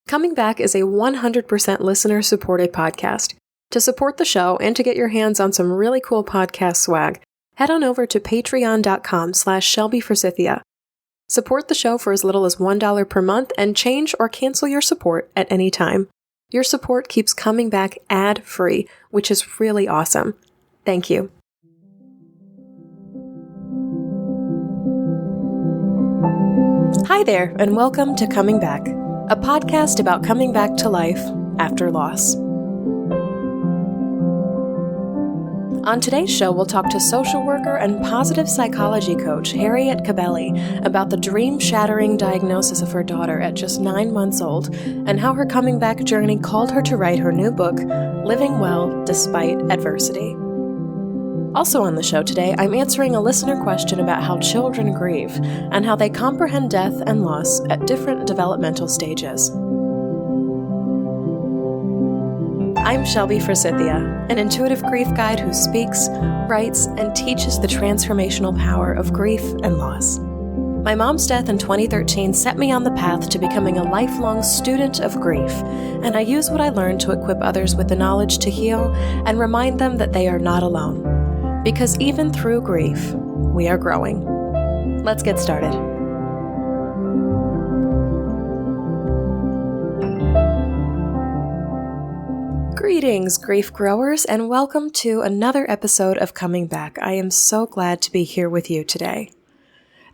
Coming Back is a 100% listener-supported podcast. To support the show and to get your hands on some really cool podcast swag, head on over to patreon.com/ShelbyForsythia. Support the show for as little as $1 per month and change or cancel your support at any time. Your support keeps Coming Back ad-free, which is really awesome. Thank you. Hi there, and welcome to Coming Back, a podcast about coming back to life after loss. On today's show, we'll talk to social worker and positive psychology coach Harriet Cabelly about the dream-shattering diagnosis of her daughter at just 9 months old and how her coming back journey called her to write her new book, Living Well Despite Adversity. Also on the show today, I'm answering a listener question about how children grieve and how they comprehend death and loss at different developmental stages. I'm Shelby Forsythia, an intuitive grief guide who speaks, writes, and teaches the transformational power of grief and loss. My mom's death in 2013 set me on the path to becoming a lifelong student of grief, and I use what I learned to equip others with the knowledge to heal and remind them that they are not alone. Because even through grief, we are growing. Let's get started. Greetings, grief growers, and welcome to another episode of Coming Back. I am so glad to be here with you today.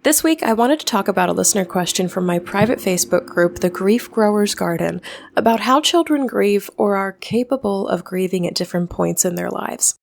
This week, I wanted to talk about a listener question from my private Facebook group, The Grief Growers Garden, about how children grieve or are capable of grieving at different points in their lives.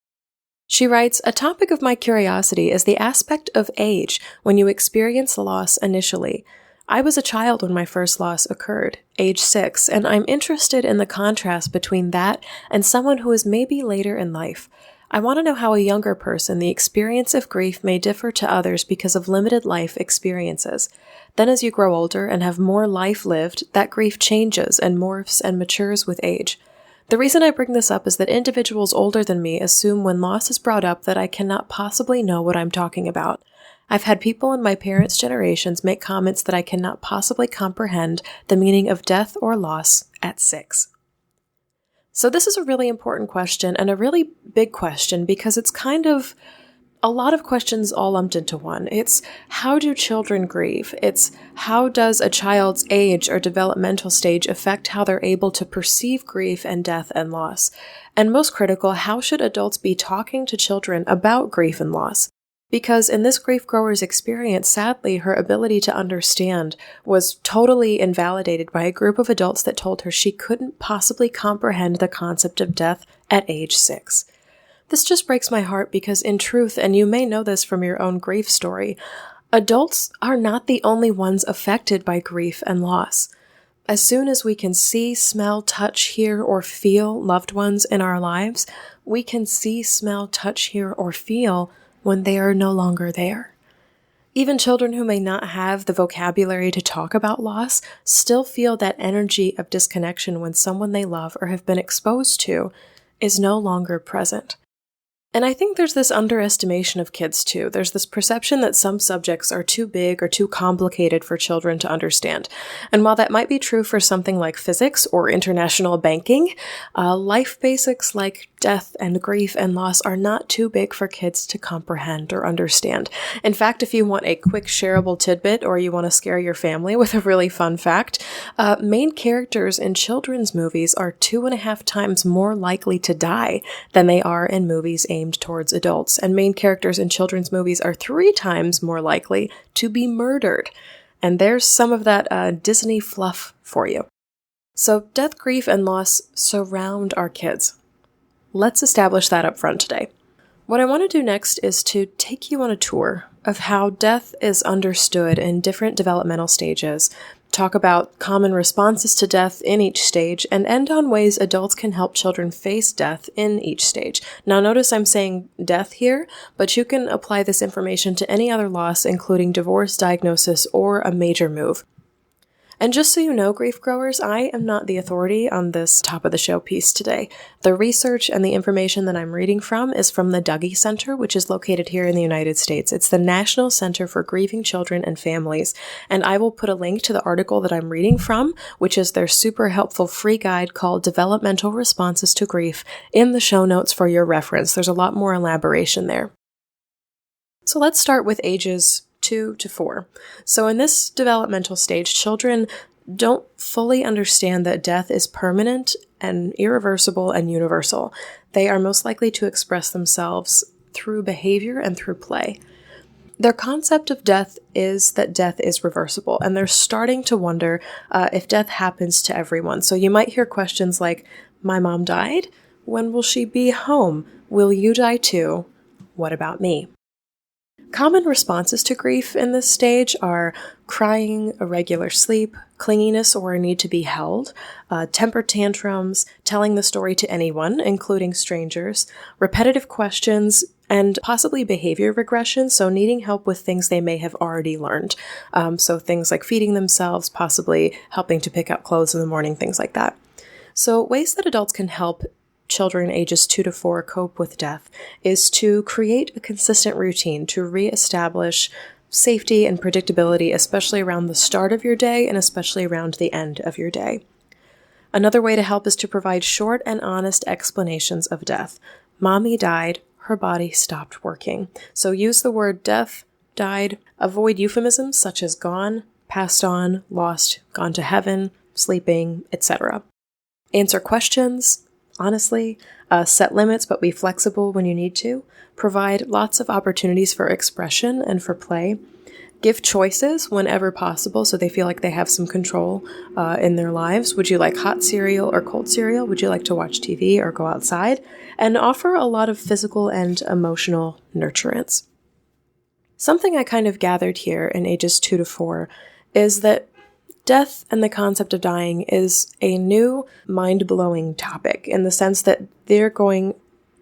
She writes, "A topic of my curiosity is the aspect of age when you experience loss initially. I was a child when my first loss occurred, age 6, and I'm interested in the contrast between that and someone who is maybe later in life. I want to know how a younger person, the experience of grief may differ to others because of limited life experiences. Then as you grow older and have more life lived, that grief changes and morphs and matures with age. The reason I bring this up is that individuals older than me assume when loss is brought up that I cannot possibly know what I'm talking about. I've had people in my parents' generations make comments that I cannot possibly comprehend the meaning of death or loss at 6. So this is a really important question and a really big question because it's kind of a lot of questions all lumped into one. It's how do children grieve? It's how does a child's age or developmental stage affect how they're able to perceive grief and death and loss? And most critical, how should adults be talking to children about grief and loss? Because in this grief grower's experience, sadly, her ability to understand was totally invalidated by a group of adults that told her she couldn't possibly comprehend the concept of death at age 6. This just breaks my heart because in truth, and you may know this from your own grief story, adults are not the only ones affected by grief and loss. As soon as we can see, smell, touch, hear, or feel loved ones in our lives, we can see, smell, touch, hear, or feel when they are no longer there. Even children who may not have the vocabulary to talk about loss still feel that energy of disconnection when someone they love or have been exposed to is no longer present. And I think there's this underestimation of kids too. There's this perception that some subjects are too big or too complicated for children to understand. And while that might be true for something like physics or international banking, life basics like death and grief and loss are not too big for kids to comprehend or understand. In fact, if you want a quick shareable tidbit or you want to scare your family with a really fun fact, main characters in children's movies are 2.5 times more likely to die than they are in movies aimed towards adults. And main characters in children's movies are 3 times more likely to be murdered. And there's some of that Disney fluff for you. So death, grief, and loss surround our kids. Let's establish that up front today. What I want to do next is to take you on a tour of how death is understood in different developmental stages, talk about common responses to death in each stage, and end on ways adults can help children face death in each stage. Now notice I'm saying death here, but you can apply this information to any other loss, including divorce, diagnosis, or a major move. And just so you know, grief growers, I am not the authority on this top of the show piece today. The research and the information that I'm reading from is from the Dougy Center, which is located here in the United States. It's the National Center for Grieving Children and Families. And I will put a link to the article that I'm reading from, which is their super helpful free guide called Developmental Responses to Grief, in the show notes for your reference. There's a lot more elaboration there. So let's start with ages 2 to 4. So in this developmental stage, children don't fully understand that death is permanent and irreversible and universal. They are most likely to express themselves through behavior and through play. Their concept of death is that death is reversible, and they're starting to wonder if death happens to everyone. So you might hear questions like, "My mom died? When will she be home? Will you die too? What about me?" Common responses to grief in this stage are crying, irregular sleep, clinginess or a need to be held, temper tantrums, telling the story to anyone, including strangers, repetitive questions, and possibly behavior regression, so needing help with things they may have already learned. So things like feeding themselves, possibly helping to pick out clothes in the morning, things like that. So ways that adults can help children ages 2 to 4 cope with death is to create a consistent routine to reestablish safety and predictability, especially around the start of your day and especially around the end of your day. Another way to help is to provide short and honest explanations of death. Mommy died, her body stopped working. So use the word death, died, avoid euphemisms such as gone, passed on, lost, gone to heaven, sleeping, etc. Answer questions honestly, set limits but be flexible when you need to, provide lots of opportunities for expression and for play, give choices whenever possible so they feel like they have some control in their lives. Would you like hot cereal or cold cereal? Would you like to watch TV or go outside? And offer a lot of physical and emotional nurturance. Something I kind of gathered here in ages 2 to 4 is that death and the concept of dying is a new, mind-blowing topic in the sense that they're going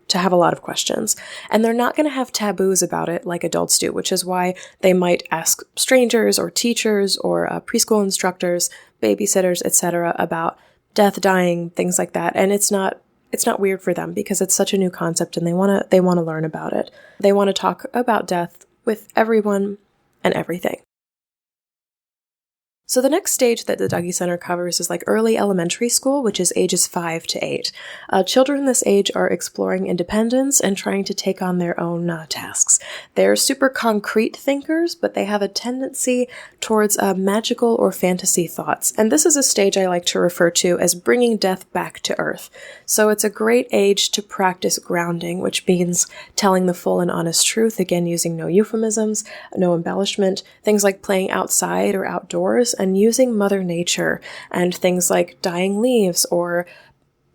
to have a lot of questions, and they're not going to have taboos about it like adults do, which is why they might ask strangers or teachers or preschool instructors, babysitters, etc. about death, dying, things like that. And it's not weird for them because it's such a new concept and they want to learn about it. They want to talk about death with everyone and everything. So the next stage that the Dougy Center covers is like early elementary school, which is ages 5 to 8. Children this age are exploring independence and trying to take on their own tasks. They're super concrete thinkers, but they have a tendency towards magical or fantasy thoughts. And this is a stage I like to refer to as bringing death back to earth. So it's a great age to practice grounding, which means telling the full and honest truth, again using no euphemisms, no embellishment, things like playing outside or outdoors, and using Mother Nature and things like dying leaves or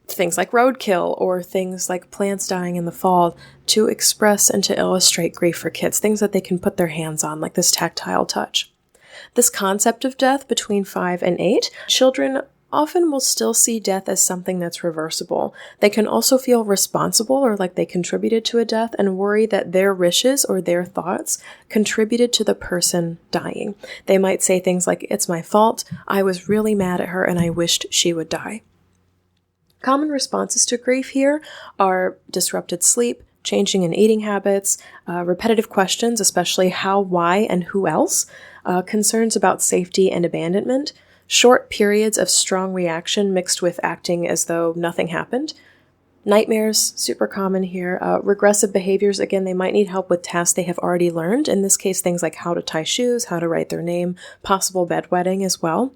things like roadkill or things like plants dying in the fall to express and to illustrate grief for kids, things that they can put their hands on, like this tactile touch. This concept of death between 5 and 8, children often will still see death as something that's reversible. They can also feel responsible or like they contributed to a death and worry that their wishes or their thoughts contributed to the person dying. They might say things like, "It's my fault, I was really mad at her and I wished she would die." Common responses to grief here are disrupted sleep, changing in eating habits, repetitive questions, especially how, why, and who else, concerns about safety and abandonment, short periods of strong reaction mixed with acting as though nothing happened. Nightmares, super common here. Regressive behaviors, again, they might need help with tasks they have already learned. In this case, things like how to tie shoes, how to write their name, possible bedwetting as well.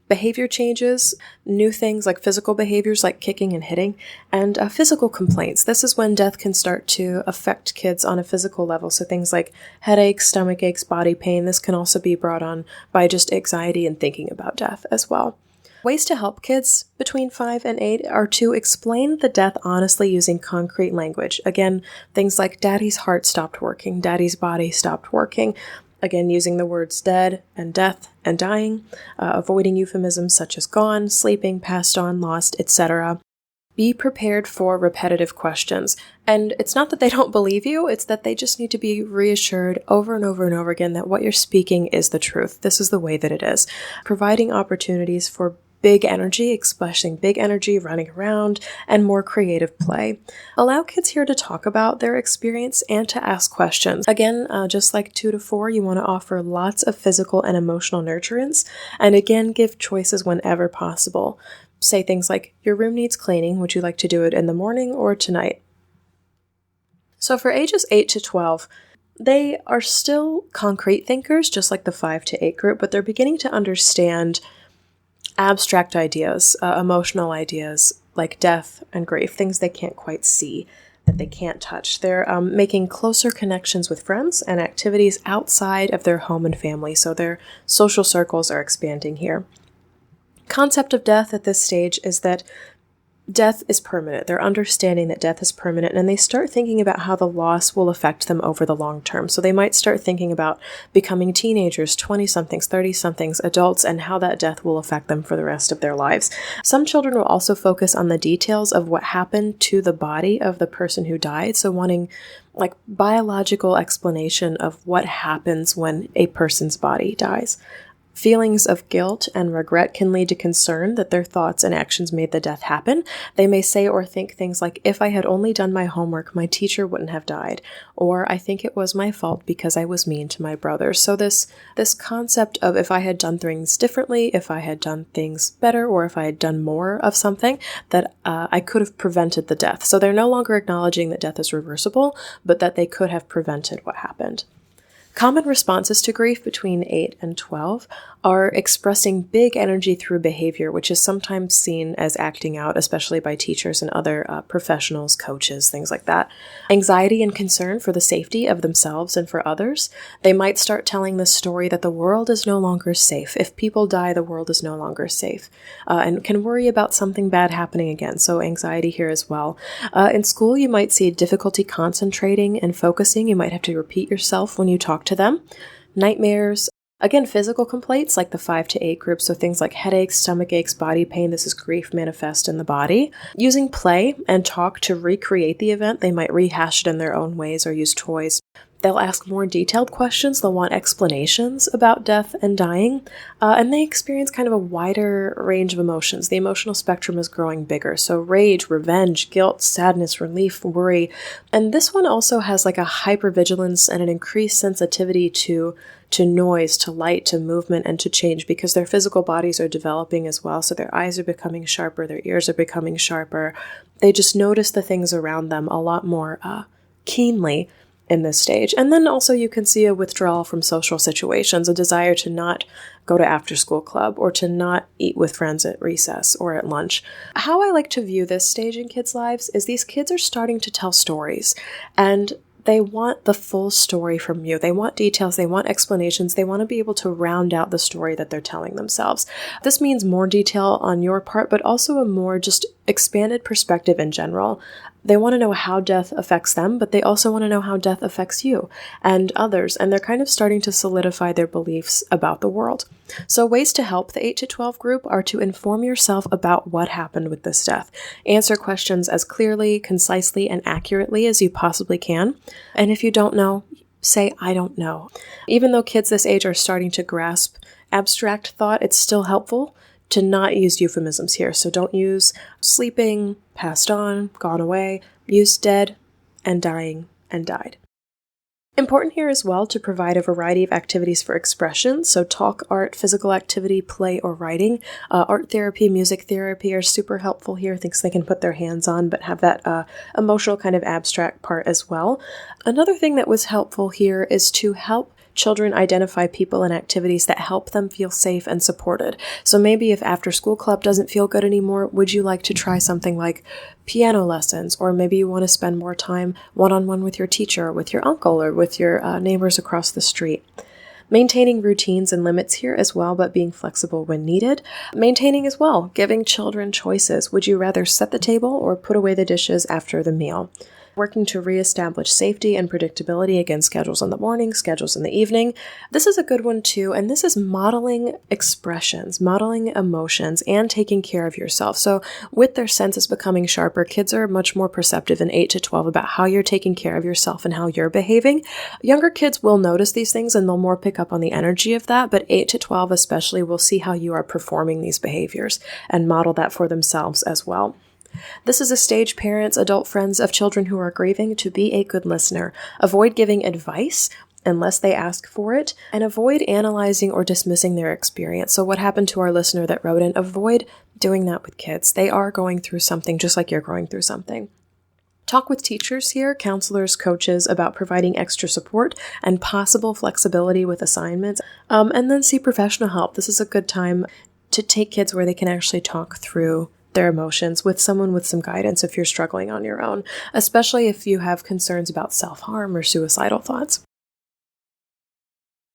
Behavior changes, new things like physical behaviors like kicking and hitting, and physical complaints. This is when death can start to affect kids on a physical level. So things like headaches, stomach aches, body pain. This can also be brought on by just anxiety and thinking about death as well. Ways to help kids between 5 and 8 are to explain the death honestly using concrete language. Again, things like daddy's heart stopped working, daddy's body stopped working. Again, using the words dead and death and dying, avoiding euphemisms such as gone, sleeping, passed on, lost, etc. Be prepared for repetitive questions. And it's not that they don't believe you, it's that they just need to be reassured over and over and over again that what you're speaking is the truth. This is the way that it is. Providing opportunities for big energy, expressing big energy, running around, and more creative play. Allow kids here to talk about their experience and to ask questions. Again, just like 2 to 4, you want to offer lots of physical and emotional nurturance, and again, give choices whenever possible. Say things like, your room needs cleaning, would you like to do it in the morning or tonight? So for ages 8 to 12, they are still concrete thinkers, just like the 5 to 8 group, but they're beginning to understand abstract ideas, emotional ideas like death and grief, things they can't quite see, that they can't touch. They're making closer connections with friends and activities outside of their home and family, so their social circles are expanding here. Concept of death at this stage is that death is permanent. They're understanding that death is permanent, and they start thinking about how the loss will affect them over the long term. So they might start thinking about becoming teenagers, 20-somethings, 30-somethings, adults, and how that death will affect them for the rest of their lives. Some children will also focus on the details of what happened to the body of the person who died, so wanting like biological explanation of what happens when a person's body dies. Feelings of guilt and regret can lead to concern that their thoughts and actions made the death happen. They may say or think things like, if I had only done my homework, my teacher wouldn't have died. Or, I think it was my fault because I was mean to my brother. So this concept of if I had done things differently, if I had done things better, or if I had done more of something, that I could have prevented the death. So they're no longer acknowledging that death is reversible, but that they could have prevented what happened. Common responses to grief between 8 and 12 are expressing big energy through behavior, which is sometimes seen as acting out, especially by teachers and other professionals, coaches, things like that. Anxiety and concern for the safety of themselves and for others. They might start telling the story that the world is no longer safe. If people die, the world is no longer safe, and can worry about something bad happening again. So anxiety here as well. In school, you might see difficulty concentrating and focusing. You might have to repeat yourself when you talk to them. Nightmares. Again, physical complaints like the 5 to 8 group, so things like headaches, stomach aches, body pain, this is grief manifest in the body. Using play and talk to recreate the event, they might rehash it in their own ways or use toys. They'll ask more detailed questions, they'll want explanations about death and dying, and they experience kind of a wider range of emotions. The emotional spectrum is growing bigger, so rage, revenge, guilt, sadness, relief, worry. And this one also has like a hypervigilance and an increased sensitivity to noise, to light, to movement, and to change, because their physical bodies are developing as well. So their eyes are becoming sharper, their ears are becoming sharper. They just notice the things around them a lot more keenly in this stage. And then also you can see a withdrawal from social situations, a desire to not go to after-school club or to not eat with friends at recess or at lunch. How I like to view this stage in kids' lives is these kids are starting to tell stories, and they want the full story from you. They want details, they want explanations, they want to be able to round out the story that they're telling themselves. This means more detail on your part, but also a more just expanded perspective in general. They want to know how death affects them, but they also want to know how death affects you and others, and they're kind of starting to solidify their beliefs about the world. So ways to help the 8 to 12 group are to inform yourself about what happened with this death. Answer questions as clearly, concisely, and accurately as you possibly can. And if you don't know, say, I don't know. Even though kids this age are starting to grasp abstract thought, it's still helpful to not use euphemisms here. So don't use sleeping, passed on, gone away. Use dead and dying and died. Important here as well to provide a variety of activities for expression. So talk, art, physical activity, play, or writing. Art therapy, music therapy are super helpful here. Things they can put their hands on, but have that emotional kind of abstract part as well. Another thing that was helpful here is to help children identify people and activities that help them feel safe and supported. So maybe if after school club doesn't feel good anymore, would you like to try something like piano lessons? Or maybe you want to spend more time one-on-one with your teacher, or with your uncle, or with your neighbors across the street. Maintaining routines and limits here as well, but being flexible when needed. Maintaining as well, giving children choices. Would you rather set the table or put away the dishes after the meal? working to reestablish safety and predictability, again, schedules in the morning, schedules in the evening. This is a good one too, and this is modeling expressions, modeling emotions, and taking care of yourself. So with their senses becoming sharper, kids are much more perceptive in 8 to 12 about how you're taking care of yourself and how you're behaving. Younger kids will notice these things and they'll more pick up on the energy of that, but 8 to 12 especially will see how you are performing these behaviors and model that for themselves as well. This is a stage parents, adult friends of children who are grieving to be a good listener. Avoid giving advice unless they ask for it, and avoid analyzing or dismissing their experience. So what happened to our listener that wrote in? Avoid doing that with kids. They are going through something just like you're going through something. Talk with teachers here, counselors, coaches about providing extra support and possible flexibility with assignments, and then see professional help. This is a good time to take kids where they can actually talk through their emotions with someone with some guidance if you're struggling on your own, especially if you have concerns about self-harm or suicidal thoughts.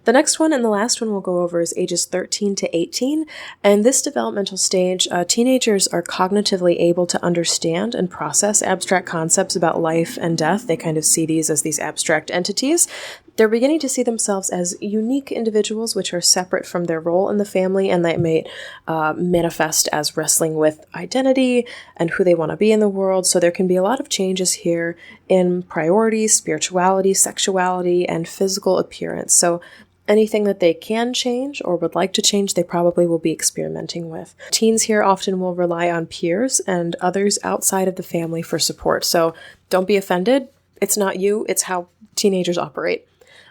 The next one and the last one we'll go over is ages 13 to 18. And this developmental stage, teenagers are cognitively able to understand and process abstract concepts about life and death. They kind of see these as these abstract entities. They're beginning to see themselves as unique individuals which are separate from their role in the family, and that may manifest as wrestling with identity and who they want to be in the world. So there can be a lot of changes here in priorities, spirituality, sexuality, and physical appearance. So anything that they can change or would like to change, they probably will be experimenting with. Teens here often will rely on peers and others outside of the family for support. So don't be offended. It's not you, it's how teenagers operate.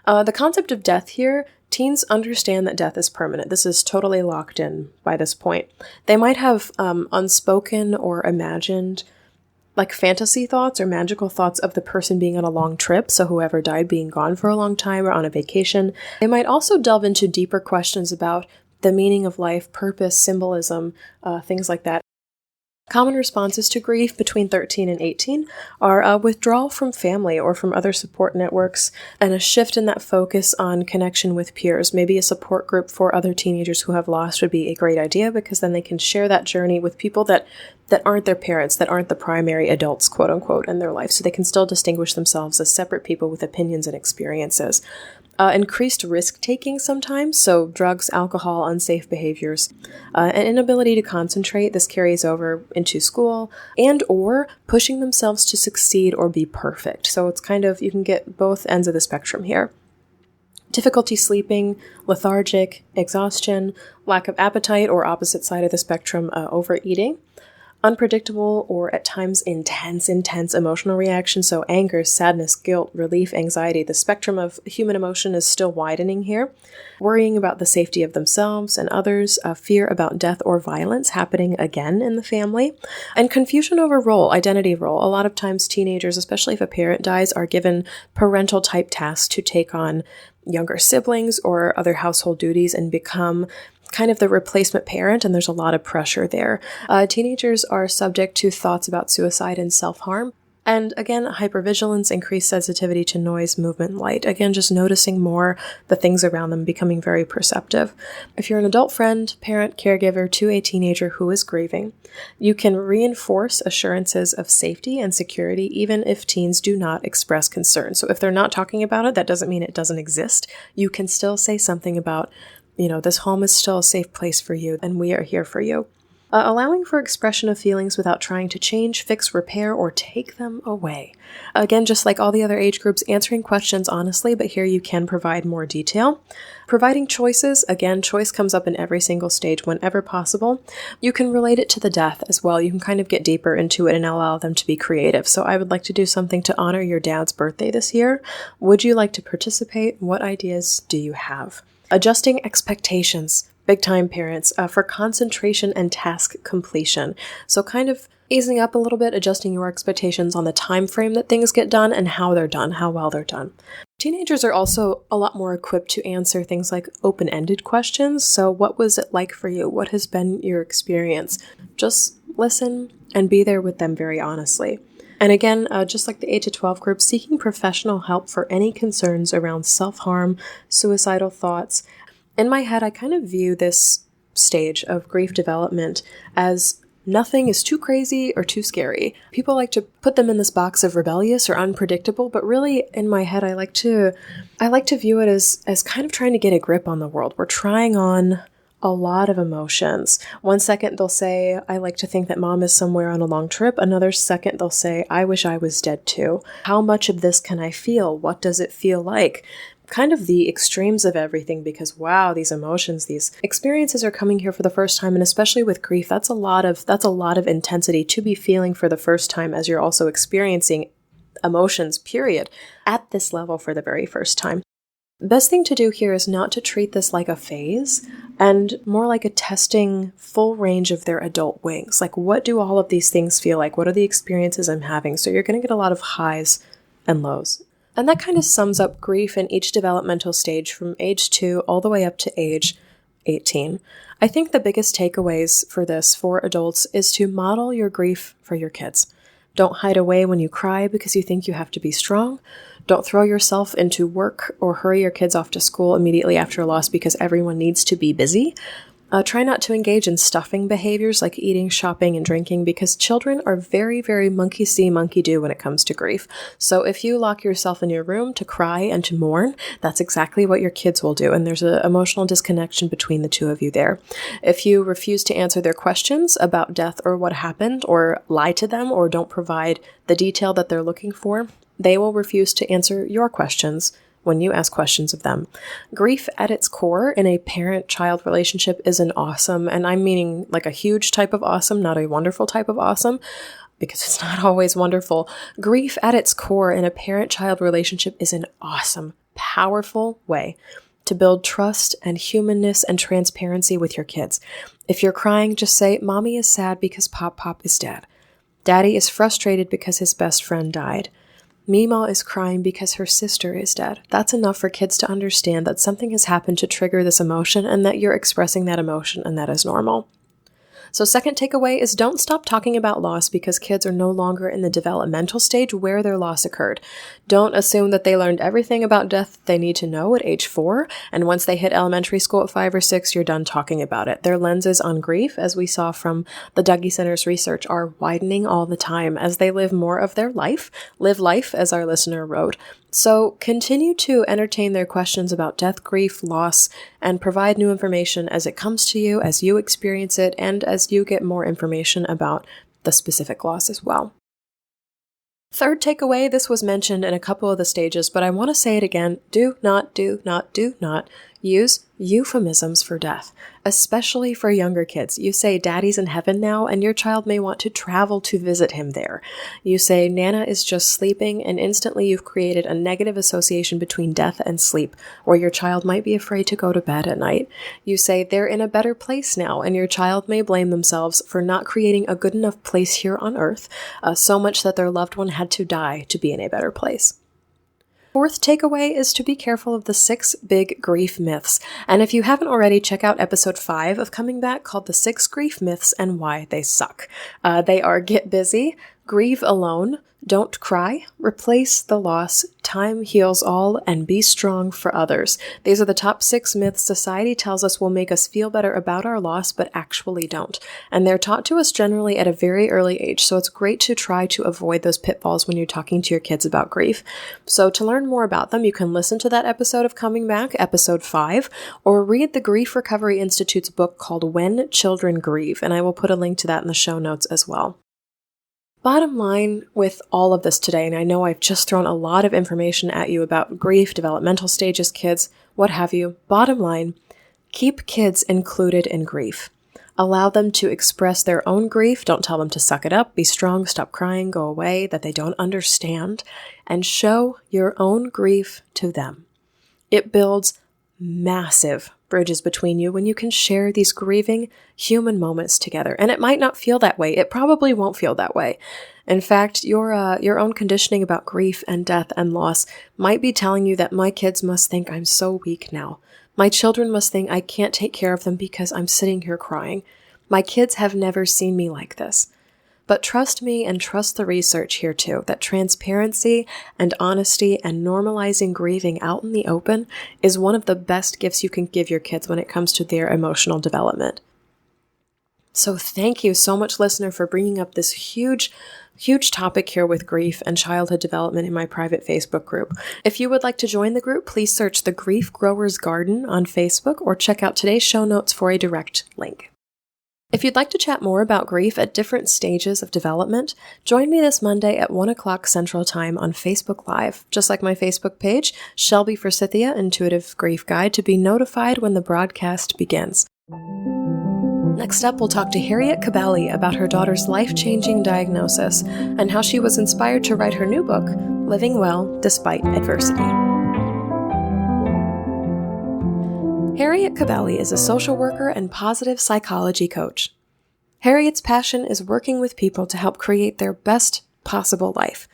The concept of death here, teens understand that death is permanent. This is totally locked in by this point. They might have unspoken or imagined like fantasy thoughts or magical thoughts of the person being on a long trip, so whoever died being gone for a long time or on a vacation. They might also delve into deeper questions about the meaning of life, purpose, symbolism, things like that. Common responses to grief between 13 and 18 are withdrawal from family or from other support networks, and a shift in that focus on connection with peers. Maybe a support group for other teenagers who have lost would be a great idea, because then they can share that journey with people that aren't their parents, that aren't the primary adults, quote unquote, in their life, so they can still distinguish themselves as separate people with opinions and experiences. Increased risk-taking sometimes, so drugs, alcohol, unsafe behaviors, an inability to concentrate. This carries over into school, and or pushing themselves to succeed or be perfect. So it's kind of, you can get both ends of the spectrum here. Difficulty sleeping, lethargic, exhaustion, lack of appetite, or opposite side of the spectrum, overeating. Unpredictable or at times intense emotional reactions, so anger, sadness, guilt, relief, anxiety. The spectrum of human emotion is still widening here. Worrying about the safety of themselves and others, fear about death or violence happening again in the family, and confusion over role, identity role. A lot of times teenagers, especially if a parent dies, are given parental type tasks to take on younger siblings or other household duties and become kind of the replacement parent, and there's a lot of pressure there. Teenagers are subject to thoughts about suicide and self-harm. And again, hypervigilance, increased sensitivity to noise, movement, and light. Again, just noticing more the things around them, becoming very perceptive. If you're an adult friend, parent, caregiver to a teenager who is grieving, you can reinforce assurances of safety and security even if teens do not express concern. So if they're not talking about it, that doesn't mean it doesn't exist. You can still say something about, this home is still a safe place for you, and we are here for you. Allowing for expression of feelings without trying to change, fix, repair, or take them away. Again, just like all the other age groups, answering questions honestly, but here you can provide more detail. Providing choices. Again, choice comes up in every single stage whenever possible. You can relate it to the death as well. You can kind of get deeper into it and allow them to be creative. So I would like to do something to honor your dad's birthday this year. Would you like to participate? What ideas do you have? Adjusting expectations. Big time, parents, for concentration and task completion. So kind of easing up a little bit, adjusting your expectations on the time frame that things get done and how they're done, how well they're done. Teenagers are also a lot more equipped to answer things like open-ended questions. So what was it like for you? What has been your experience? Just listen and be there with them very honestly. And again, just like the 8 to 12 group, seeking professional help for any concerns around self-harm, suicidal thoughts. In my head, I kind of view this stage of grief development as Nothing is too crazy or too scary. People like to put them in this box of rebellious or unpredictable, but really in my head I like to view it as kind of trying to get a grip on the world. We're trying on a lot of emotions. One second they'll say, I like to think that mom is somewhere on a long trip. Another second they'll say, I wish I was dead too. How much of this can I feel? What does it feel like? Kind of the extremes of everything, because wow, these emotions, these experiences are coming here for the first time, and especially with grief, that's a lot of intensity to be feeling for the first time as you're also experiencing emotions, period, at this level for the very first time. Best thing to do here is not to treat this like a phase and more like a testing full range of their adult wings. Like, what do all of these things feel like? What are the experiences I'm having? So you're going to get a lot of highs and lows. And that kind of sums up grief in each developmental stage from age 2 all the way up to age 18. I think the biggest takeaways for this for adults is to model your grief for your kids. Don't hide away when you cry because you think you have to be strong. Don't throw yourself into work or hurry your kids off to school immediately after a loss because everyone needs to be busy. Try not to engage in stuffing behaviors like eating, shopping, and drinking because children are very, very monkey see, monkey do when it comes to grief. So if you lock yourself in your room to cry and to mourn, that's exactly what your kids will do. And there's an emotional disconnection between the two of you there. If you refuse to answer their questions about death or what happened, or lie to them, or don't provide the detail that they're looking for, they will refuse to answer your questions when you ask questions of them. Grief at its core in a parent-child relationship is an awesome, and I'm meaning like a huge type of awesome, not a wonderful type of awesome, because it's not always wonderful. Grief at its core in a parent-child relationship is an awesome, powerful way to build trust and humanness and transparency with your kids. If you're crying, just say, Mommy is sad because Pop is dead. Daddy is frustrated because his best friend died. Mima is crying because her sister is dead. That's enough for kids to understand that something has happened to trigger this emotion and that you're expressing that emotion and that is normal. So second takeaway is don't stop talking about loss because kids are no longer in the developmental stage where their loss occurred. Don't assume that they learned everything about death they need to know at age 4, and once they hit elementary school at 5 or 6, you're done talking about it. Their lenses on grief, as we saw from the Dougie Center's research, are widening all the time as they live more of their life. Live life, as our listener wrote. So continue to entertain their questions about death, grief, loss, and provide new information as it comes to you, as you experience it, and as you get more information about the specific loss as well. Third takeaway, this was mentioned in a couple of the stages, but I want to say it again. Do not use euphemisms for death, especially for younger kids. You say Daddy's in heaven now, and your child may want to travel to visit him there. You say Nana is just sleeping, and instantly you've created a negative association between death and sleep, or your child might be afraid to go to bed at night. You say they're in a better place now, and your child may blame themselves for not creating a good enough place here on earth, so much that their loved one had to die to be in a better place. Fourth takeaway is to be careful of the 6 big grief myths. And if you haven't already, check out episode 5 of Coming Back called The 6 Grief Myths and Why They Suck. They are get busy, grieve alone, don't cry, replace the loss, time heals all, and be strong for others. These are the top 6 myths society tells us will make us feel better about our loss, but actually don't. And they're taught to us generally at a very early age, so it's great to try to avoid those pitfalls when you're talking to your kids about grief. So to learn more about them, you can listen to that episode of Coming Back, episode 5, or read the Grief Recovery Institute's book called When Children Grieve, and I will put a link to that in the show notes as well. Bottom line with all of this today, and I know I've just thrown a lot of information at you about grief, developmental stages, kids, what have you. Bottom line, keep kids included in grief. Allow them to express their own grief. Don't tell them to suck it up, be strong, stop crying, go away, that they don't understand, and show your own grief to them. It builds massive bridges between you when you can share these grieving human moments together. And it might not feel that way. It probably won't feel that way. In fact, your own conditioning about grief and death and loss might be telling you that my kids must think I'm so weak now. My children must think I can't take care of them because I'm sitting here crying. My kids have never seen me like this. But trust me and trust the research here too, that transparency and honesty and normalizing grieving out in the open is one of the best gifts you can give your kids when it comes to their emotional development. So thank you so much, listener, for bringing up this huge topic here with grief and childhood development in my private Facebook group. If you would like to join the group, please search the Grief Growers Garden on Facebook or check out today's show notes for a direct link. If you'd like to chat more about grief at different stages of development, join me this Monday at 1 o'clock Central Time on Facebook Live. Just like my Facebook page, Shelby Forsythia Intuitive Grief Guide, to be notified when the broadcast begins. Next up, we'll talk to Harriet Cabelly about her daughter's life-changing diagnosis and how she was inspired to write her new book, Living Well Despite Adversity. Harriet Cabelly is a social worker and positive psychology coach. Harriet's passion is working with people to help create their best possible life.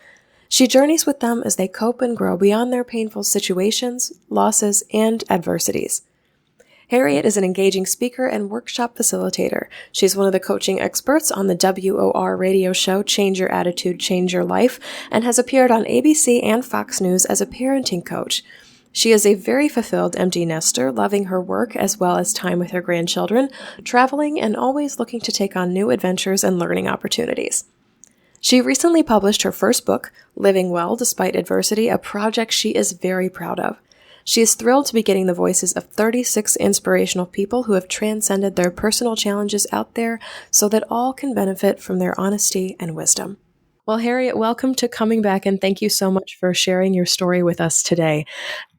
She journeys with them as they cope and grow beyond their painful situations, losses, and adversities. Harriet is an engaging speaker and workshop facilitator. She's one of the coaching experts on the WOR radio show Change Your Attitude, Change Your Life, and has appeared on ABC and Fox News as a parenting coach. She is a very fulfilled empty nester, loving her work as well as time with her grandchildren, traveling, and always looking to take on new adventures and learning opportunities. She recently published her first book, Living Well Despite Adversity, a project she is very proud of. She is thrilled to be getting the voices of 36 inspirational people who have transcended their personal challenges out there so that all can benefit from their honesty and wisdom. Well, Harriet, welcome to Coming Back, and thank you so much for sharing your story with us today.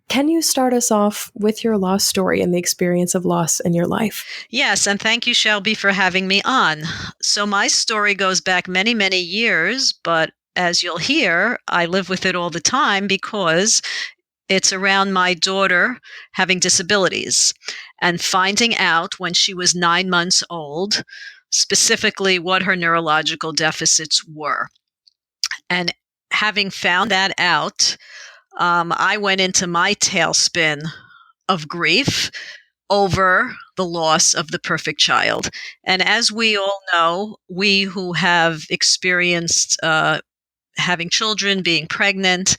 Can you start us off with your loss story and the experience of loss in your life? Yes, and thank you, Shelby, for having me on. So my story goes back many, many years, but as you'll hear, I live with it all the time because it's around my daughter having disabilities and finding out when she was 9 months old, specifically what her neurological deficits were. And having found that out, I went into my tailspin of grief over the loss of the perfect child. And as we all know, we who have experienced having children, being pregnant,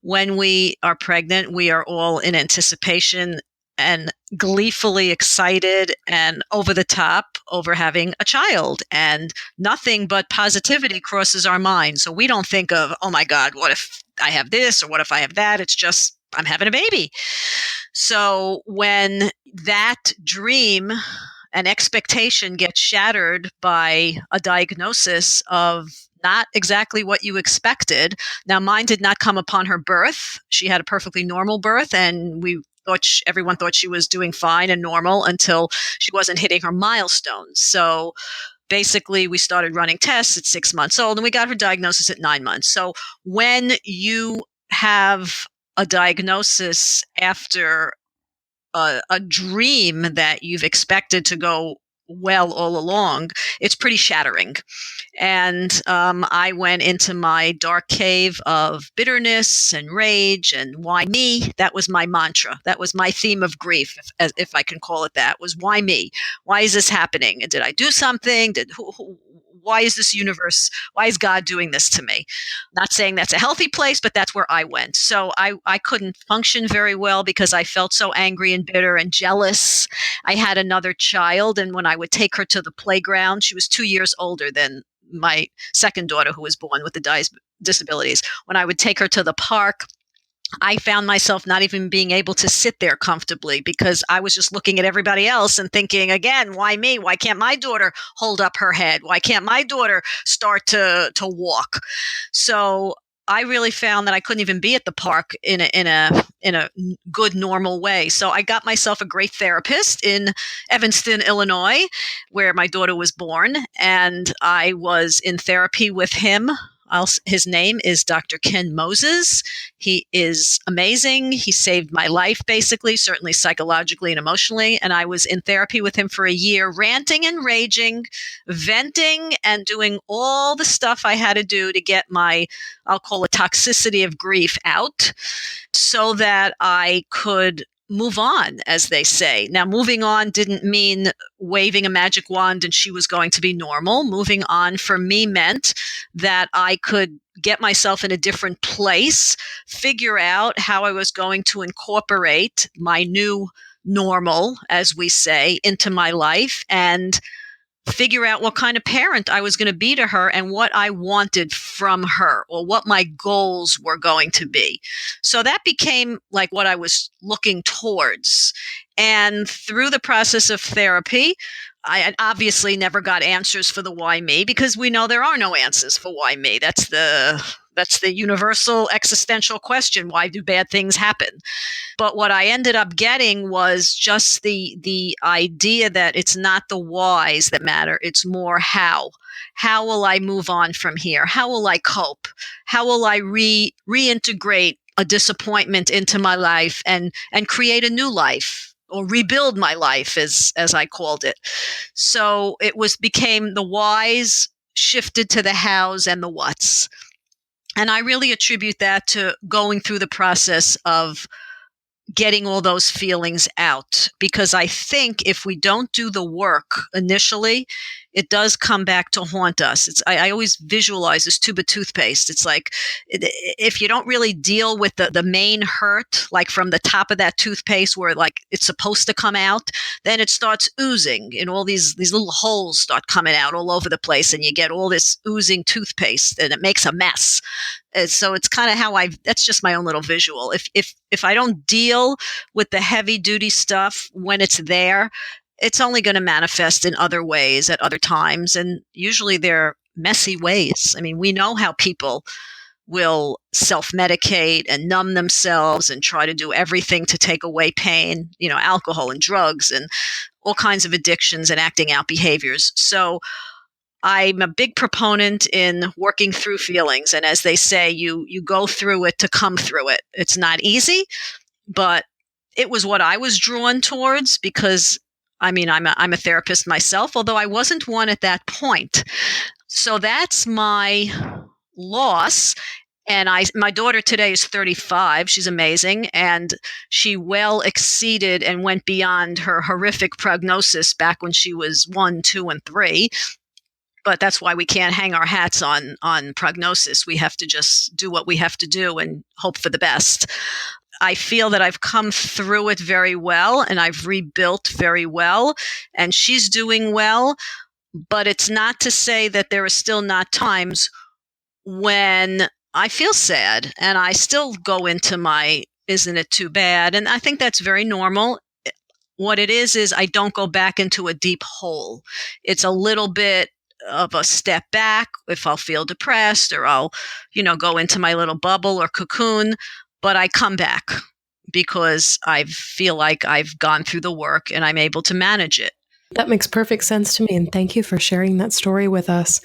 when we are pregnant, we are all in anticipation and gleefully excited and over the top over having a child. And nothing but positivity crosses our mind. So we don't think of, oh my God, what if I have this or what if I have that? It's just, I'm having a baby. So when that dream and expectation gets shattered by a diagnosis of not exactly what you expected. Now, mine did not come upon her birth. She had a perfectly normal birth, and everyone thought she was doing fine and normal until she wasn't hitting her milestones. So basically, we started running tests at 6 months old, and we got her diagnosis at 9 months. So when you have a diagnosis after a dream that you've expected to go well all along, it's pretty shattering. And I went into my dark cave of bitterness and rage and why me? That was my mantra. That was my theme of grief, if I can call it that, was why me? Why is this happening? Did I do something? Why is this universe? Why is God doing this to me? Not saying that's a healthy place, but that's where I went. So I couldn't function very well because I felt so angry and bitter and jealous. I had another child, and when I would take her to the playground, she was 2 years older than my second daughter who was born with the disabilities. When I would take her to the park, I found myself not even being able to sit there comfortably because I was just looking at everybody else and thinking, again, why me? Why can't my daughter hold up her head? Why can't my daughter start to walk? So I really found that I couldn't even be at the park in a good, normal way. So I got myself a great therapist in Evanston, Illinois, where my daughter was born, and I was in therapy with him. His name is Dr. Ken Moses. He is amazing. He saved my life, basically, certainly psychologically and emotionally. And I was in therapy with him for a year, ranting and raging, venting, and doing all the stuff I had to do to get my, I'll call it toxicity of grief out so that I could move on, as they say. Now, moving on didn't mean waving a magic wand and she was going to be normal. Moving on for me meant that I could get myself in a different place, figure out how I was going to incorporate my new normal, as we say, into my life, and figure out what kind of parent I was going to be to her and what I wanted from her or what my goals were going to be. So that became like what I was looking towards. And through the process of therapy, I obviously never got answers for the why me, because we know there are no answers for why me. That's the universal existential question. Why do bad things happen? But what I ended up getting was just the idea that it's not the whys that matter. It's more how. How will I move on from here? How will I cope? How will I reintegrate a disappointment into my life and create a new life, or rebuild my life, as I called it. So it became the whys shifted to the hows and the whats. And I really attribute that to going through the process of getting all those feelings out, because I think if we don't do the work initially, it does come back to haunt us. I always visualize this tube of toothpaste. It's like, if you don't really deal with the main hurt, like from the top of that toothpaste where like it's supposed to come out, then it starts oozing and all these little holes start coming out all over the place, and you get all this oozing toothpaste and it makes a mess. And so it's kind of that's just my own little visual. If I don't deal with the heavy duty stuff when it's there, it's only going to manifest in other ways at other times. And usually they're messy ways. I mean, we know how people will self-medicate and numb themselves and try to do everything to take away pain, alcohol and drugs and all kinds of addictions and acting out behaviors. So I'm a big proponent in working through feelings. And as they say, you go through it to come through it. It's not easy, but it was what I was drawn towards, because I'm a therapist myself, although I wasn't one at that point. So that's my loss. And my daughter today is 35. She's amazing. And she well exceeded and went beyond her horrific prognosis back when she was 1, 2, and 3. But that's why we can't hang our hats on prognosis. We have to just do what we have to do and hope for the best. I feel that I've come through it very well, and I've rebuilt very well, and she's doing well. But it's not to say that there are still not times when I feel sad and I still go into my, isn't it too bad? And I think that's very normal. What it is I don't go back into a deep hole. It's a little bit of a step back if I'll feel depressed, or I'll, go into my little bubble or cocoon, but I come back because I feel like I've gone through the work and I'm able to manage it. That makes perfect sense to me. And thank you for sharing that story with us.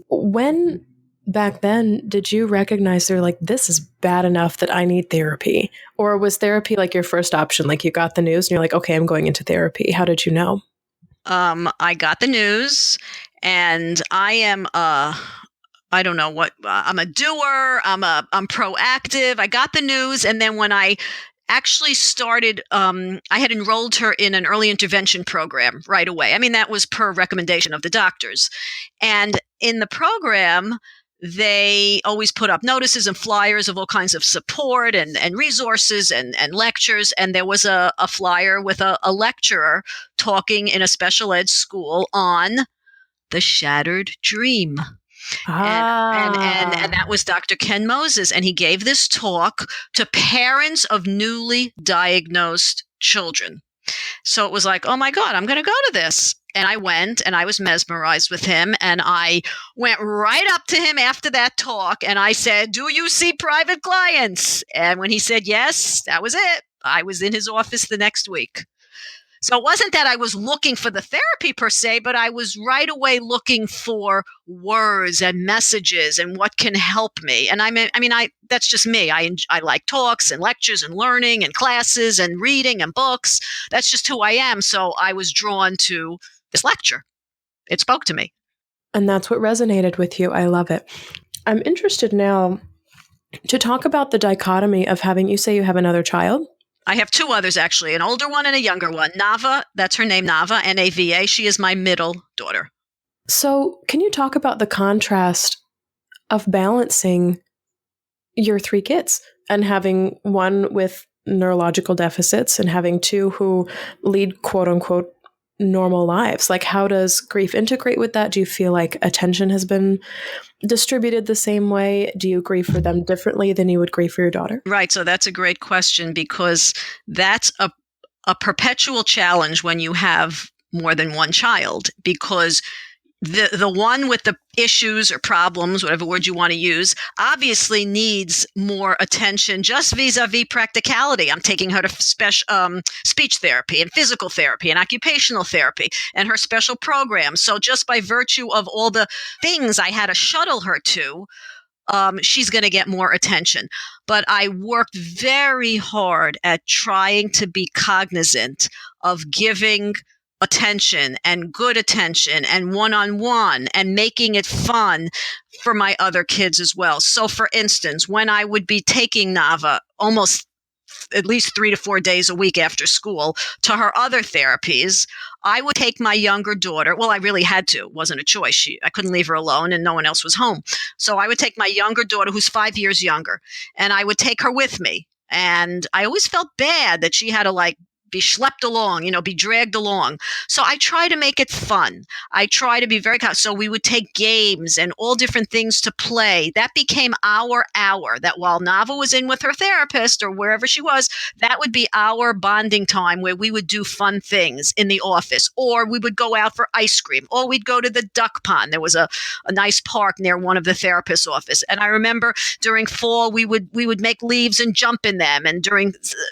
When back then, did you recognize they're like, this is bad enough that I need therapy? Or was therapy like your first option? Like you got the news and you're like, okay, I'm going into therapy. How did you know? I got the news, and I am I don't know what, I'm a doer. I'm proactive. I got the news. And then when I actually started, I had enrolled her in an early intervention program right away. I mean, that was per recommendation of the doctors. And in the program, they always put up notices and flyers of all kinds of support and resources and lectures. And there was a flyer with a lecturer talking in a special ed school on the shattered dream. And that was Dr. Ken Moses. And he gave this talk to parents of newly diagnosed children. So it was like, oh my God, I'm going to go to this. And I went, and I was mesmerized with him. And I went right up to him after that talk. And I said, do you see private clients? And when he said yes, that was it. I was in his office the next week. So it wasn't that I was looking for the therapy per se, but I was right away looking for words and messages and what can help me. And that's just me. I like talks and lectures and learning and classes and reading and books. That's just who I am. So I was drawn to this lecture. It spoke to me. And that's what resonated with you. I love it. I'm interested now to talk about the dichotomy of you say you have another child. I have 2 others, actually, an older one and a younger one. Nava, that's her name, Nava, N-A-V-A. She is my middle daughter. So can you talk about the contrast of balancing your 3 kids and having one with neurological deficits and having 2 who lead, quote unquote, normal lives? Like, how does grief integrate with that? Do you feel like attention has been distributed the same way? Do you grieve for them differently than you would grieve for your daughter? Right. So that's a great question, because that's a perpetual challenge when you have more than one child, because the one with the issues or problems, whatever word you want to use, obviously needs more attention just vis-a-vis practicality. I'm taking her to speech therapy and physical therapy and occupational therapy and her special programs. So just by virtue of all the things I had to shuttle her to, she's going to get more attention. But I worked very hard at trying to be cognizant of giving attention and good attention and one-on-one and making it fun for my other kids as well. So for instance, when I would be taking Nava almost at least 3 to 4 days a week after school to her other therapies, I would take my younger daughter. Well, I really had to. It wasn't a choice. I couldn't leave her alone and no one else was home. So I would take my younger daughter, who's 5 years younger, and I would take her with me. And I always felt bad that she had to be schlepped along, be dragged along. So I try to make it fun. I try to be very so we would take games and all different things to play. That became our hour, that while Nava was in with her therapist or wherever she was, that would be our bonding time where we would do fun things in the office, or we would go out for ice cream, or we'd go to the duck pond. There was a nice park near one of the therapist's office. And I remember during fall, we would make leaves and jump in them. And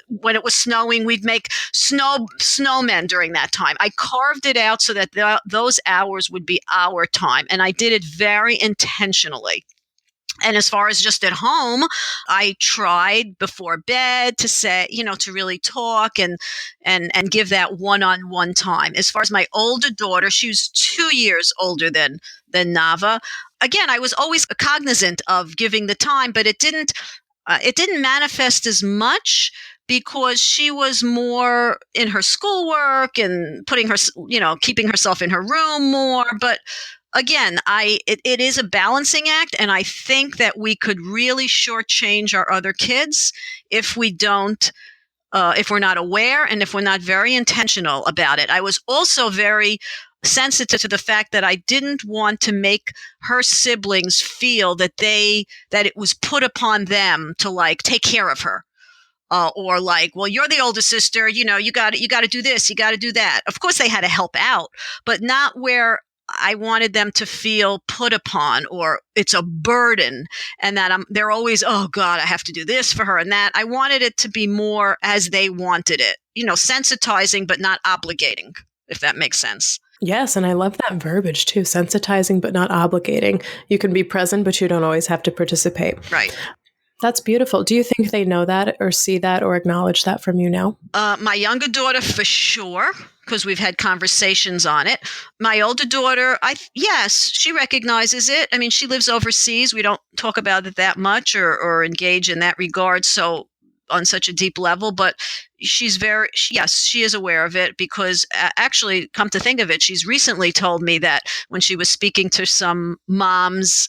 when it was snowing, we'd make snowmen during that time. I carved it out so that those hours would be our time. And I did it very intentionally. And as far as just at home, I tried before bed to say, to really talk and give that one-on-one time. As far as my older daughter, she was 2 years older than Nava. Again, I was always cognizant of giving the time, but it didn't manifest as much, because she was more in her schoolwork and putting her, keeping herself in her room more. But again, it is a balancing act. And I think that we could really shortchange our other kids if we don't, if we're not aware and if we're not very intentional about it. I was also very sensitive to the fact that I didn't want to make her siblings feel that it was put upon them to take care of her. Or well, you're the older sister, you got to do this, you got to do that. Of course, they had to help out, but not where I wanted them to feel put upon or it's a burden, and that they're always, oh God, I have to do this for her and that. I wanted it to be more as they wanted it, sensitizing but not obligating, if that makes sense. Yes, and I love that verbiage too, sensitizing but not obligating. You can be present, but you don't always have to participate. Right. That's beautiful. Do you think they know that or see that or acknowledge that from you now? My younger daughter, for sure, because we've had conversations on it. My older daughter, yes, she recognizes it. I mean, she lives overseas. We don't talk about it that much or engage in that regard. So on such a deep level, but she's yes, she is aware of it, because actually, come to think of it, she's recently told me that when she was speaking to some moms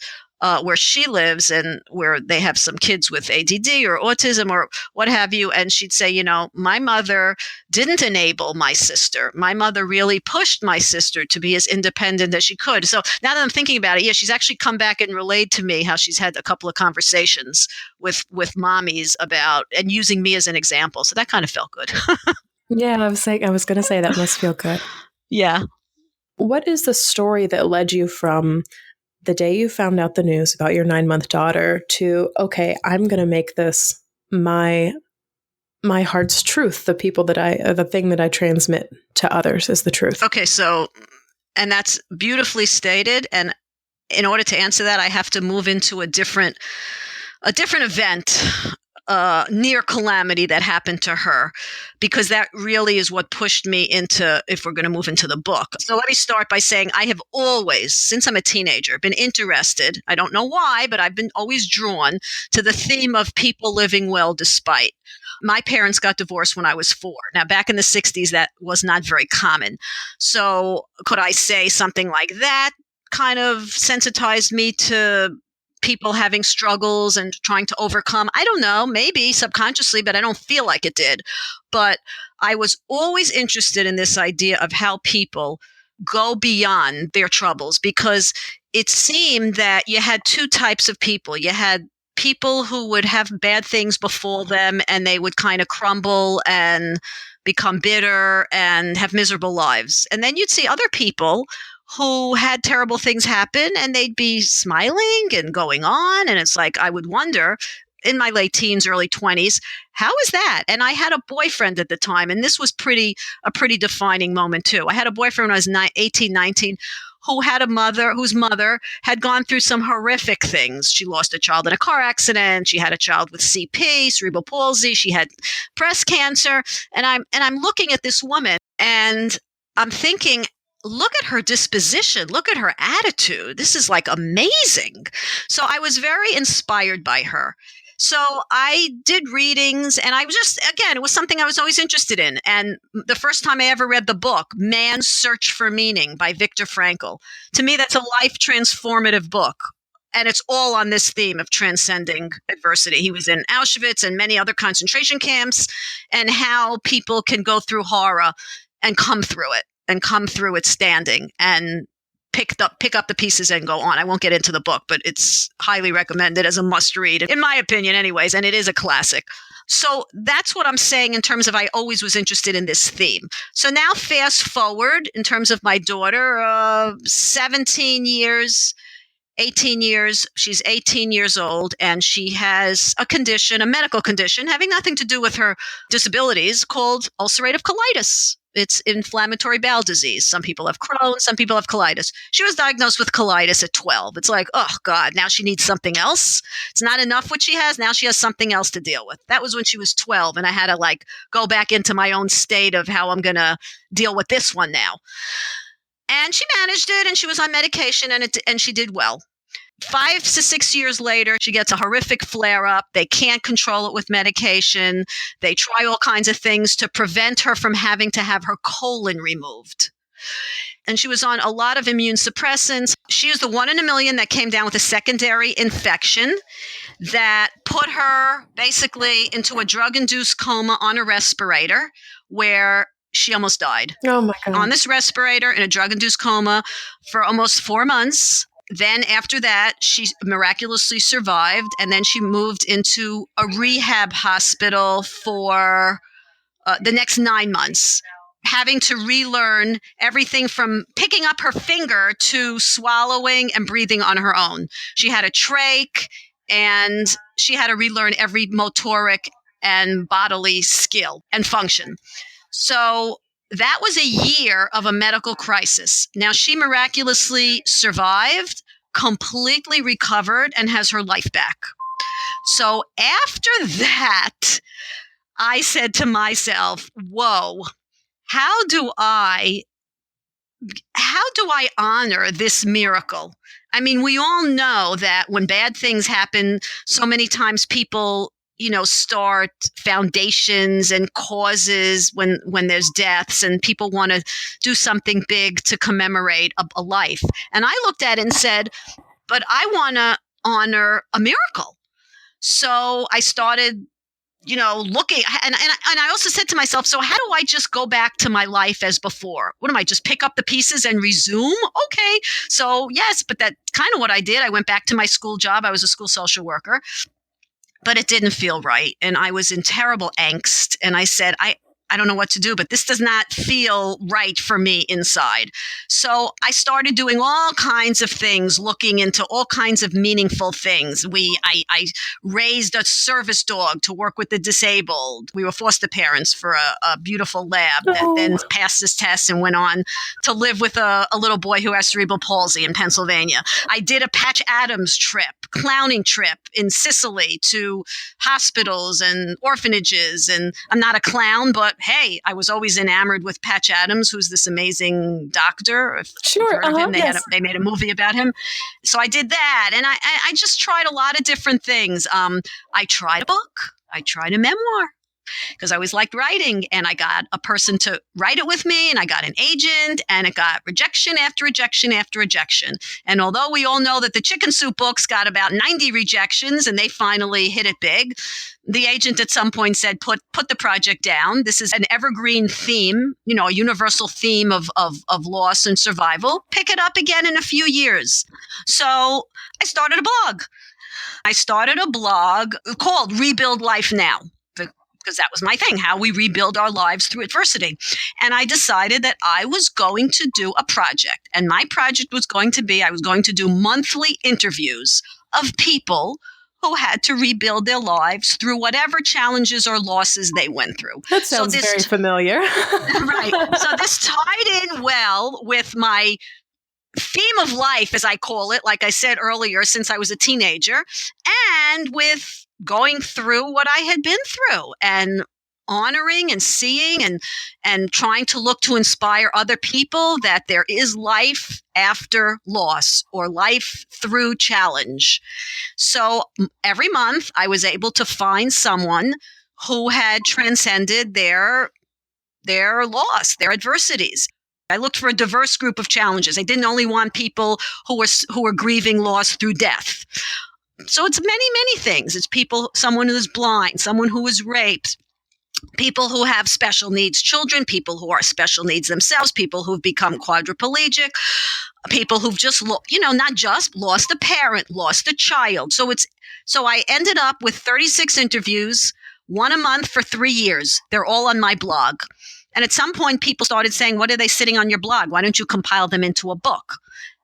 where she lives and where they have some kids with ADD or autism or what have you. And she'd say, my mother didn't enable my sister. My mother really pushed my sister to be as independent as she could. So now that I'm thinking about it, yeah, she's actually come back and relayed to me how she's had a couple of conversations with mommies about and using me as an example. So that kind of felt good. Yeah, I was going to say that must feel good. Yeah. What is the story that led you from the day you found out the news about your 9-month daughter to, okay, I'm going to make this my heart's truth. The thing that I transmit to others is the truth. Okay. So, and that's beautifully stated. And in order to answer that, I have to move into a different event, near calamity that happened to her, because that really is what pushed me into, if we're going to move into the book. So let me start by saying I have always, since I'm a teenager, been interested, I don't know why, but I've been always drawn to the theme of people living well despite. My parents got divorced when I was 4. Now, back in the 60s, that was not very common. So could I say something like that kind of sensitized me to people having struggles and trying to overcome. I don't know, maybe subconsciously, but I don't feel like it did. But I was always interested in this idea of how people go beyond their troubles, because it seemed that you had two types of people. You had people who would have bad things befall them and they would kind of crumble and become bitter and have miserable lives. And then you'd see other people who had terrible things happen and they'd be smiling and going on. And it's like, I would wonder in my late teens, early 20s, how is that? And I had a boyfriend at the time, and this was a pretty defining moment too. I had a boyfriend when I was 18, 19, who had a mother whose mother had gone through some horrific things. She lost a child in a car accident. She had a child with CP, cerebral palsy. She had breast cancer. And I'm looking at this woman and I'm thinking, look at her disposition. Look at her attitude. This is like amazing. So I was very inspired by her. So I did readings, and I was just, again, it was something I was always interested in. And the first time I ever read the book, Man's Search for Meaning by Viktor Frankl, to me, that's a life transformative book. And it's all on this theme of transcending adversity. He was in Auschwitz and many other concentration camps, and how people can go through horror and come through it standing, and pick up the pieces and go on. I won't get into the book, but it's highly recommended as a must read, in my opinion anyways, and it is a classic. So that's what I'm saying in terms of I always was interested in this theme. So now fast forward in terms of my daughter, 17 years, 18 years, she's 18 years old, and she has a condition, a medical condition, having nothing to do with her disabilities, called ulcerative colitis. It's inflammatory bowel disease. Some people have Crohn's, some people have colitis. She was diagnosed with colitis at 12. It's like, oh God, now she needs something else. It's not enough what she has. Now she has something else to deal with. That was when she was 12. And I had to like go back into my own state of how I'm going to deal with this one now. And she managed it, and she was on medication, and she did well. 5 to 6 years later, she gets a horrific flare-up. They can't control it with medication. They try all kinds of things to prevent her from having to have her colon removed. And she was on a lot of immune suppressants. She is the one in a million that came down with a secondary infection that put her basically into a drug-induced coma on a respirator, where she almost died. Oh my God. On this respirator in a drug-induced coma for almost 4 months. Then after that, she miraculously survived, and then she moved into a rehab hospital for the next 9 months, having to relearn everything from picking up her finger to swallowing and breathing on her own. She had a trach, and she had to relearn every motoric and bodily skill and function. So that was a year of a medical crisis. Now, she miraculously survived, completely recovered, and has her life back. So after that, I said to myself, whoa, how do I honor this miracle? I mean, we all know that when bad things happen, so many times people start foundations and causes when there's deaths, and people want to do something big to commemorate a life. And I looked at it and said, but I want to honor a miracle. So I started, looking, and I also said to myself, so how do I just go back to my life as before? What am I, just pick up the pieces and resume? Okay. So yes, but that's kind of what I did. I went back to my school job. I was a school social worker. But it didn't feel right. And I was in terrible angst. And I said, I don't know what to do, but this does not feel right for me inside. So I started doing all kinds of things, looking into all kinds of meaningful things. I raised a service dog to work with the disabled. We were foster parents for a beautiful lab that then passed this test and went on to live with a little boy who has cerebral palsy in Pennsylvania. I did a Patch Adams trip, clowning trip in Sicily to hospitals and orphanages. And I'm not a clown, but hey, I was always enamored with Patch Adams, who's this amazing doctor. Sure. Heard of him. Yes. They made a movie about him. So I did that. And I just tried a lot of different things. I tried a book. I tried a memoir. because I always liked writing, and I got a person to write it with me, and I got an agent, and it got rejection after rejection after rejection. And although we all know that the Chicken Soup books got about 90 rejections and they finally hit it big, the agent at some point said, put the project down. This is an evergreen theme, a universal theme of loss and survival. Pick it up again in a few years. So I started a blog. I started a blog called Rebuild Life Now, because that was my thing, how we rebuild our lives through adversity. And I decided that I was going to do a project. And my project was going to be, I was going to do monthly interviews of people who had to rebuild their lives through whatever challenges or losses they went through. That sounds very familiar. Right. So this tied in well with my theme of life, as I call it, like I said earlier, since I was a teenager, and with going through what I had been through and honoring and seeing and trying to look to inspire other people that there is life after loss or life through challenge. So every month I was able to find someone who had transcended their loss, their adversities. I looked for a diverse group of challenges. I didn't only want people who were grieving loss through death. So it's many, many things. It's someone who is blind, someone who was raped, people who have special needs children, people who are special needs themselves, people who've become quadriplegic, people who've just, not just lost a parent, lost a child. So I ended up with 36 interviews, one a month for 3 years. They're all on my blog. And at some point, people started saying, what are they sitting on your blog? Why don't you compile them into a book?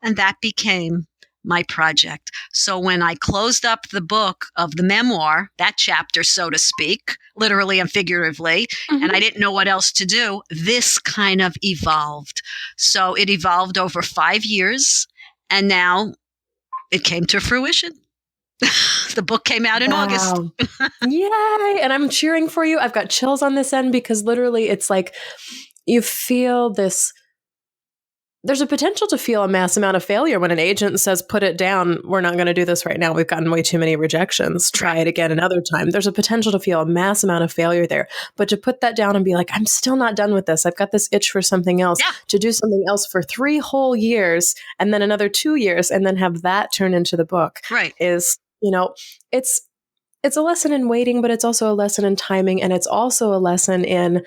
And that became my project. So when I closed up the book of the memoir, that chapter, so to speak, literally and figuratively, and I didn't know what else to do, this kind of evolved. So it evolved over 5 years, and now it came to fruition. The book came out in August. Yay! And I'm cheering for you. I've got chills on this end because literally it's like you feel this. There's a potential to feel a mass amount of failure when an agent says, put it down. We're not going to do this right now. We've gotten way too many rejections. Try it again another time. There's a potential to feel a mass amount of failure there. But to put that down and be like, I'm still not done with this. I've got this itch for something else, to do something else for 3 whole years and then another 2 years and then have that turn into the book is, it's a lesson in waiting, but it's also a lesson in timing. And it's also a lesson in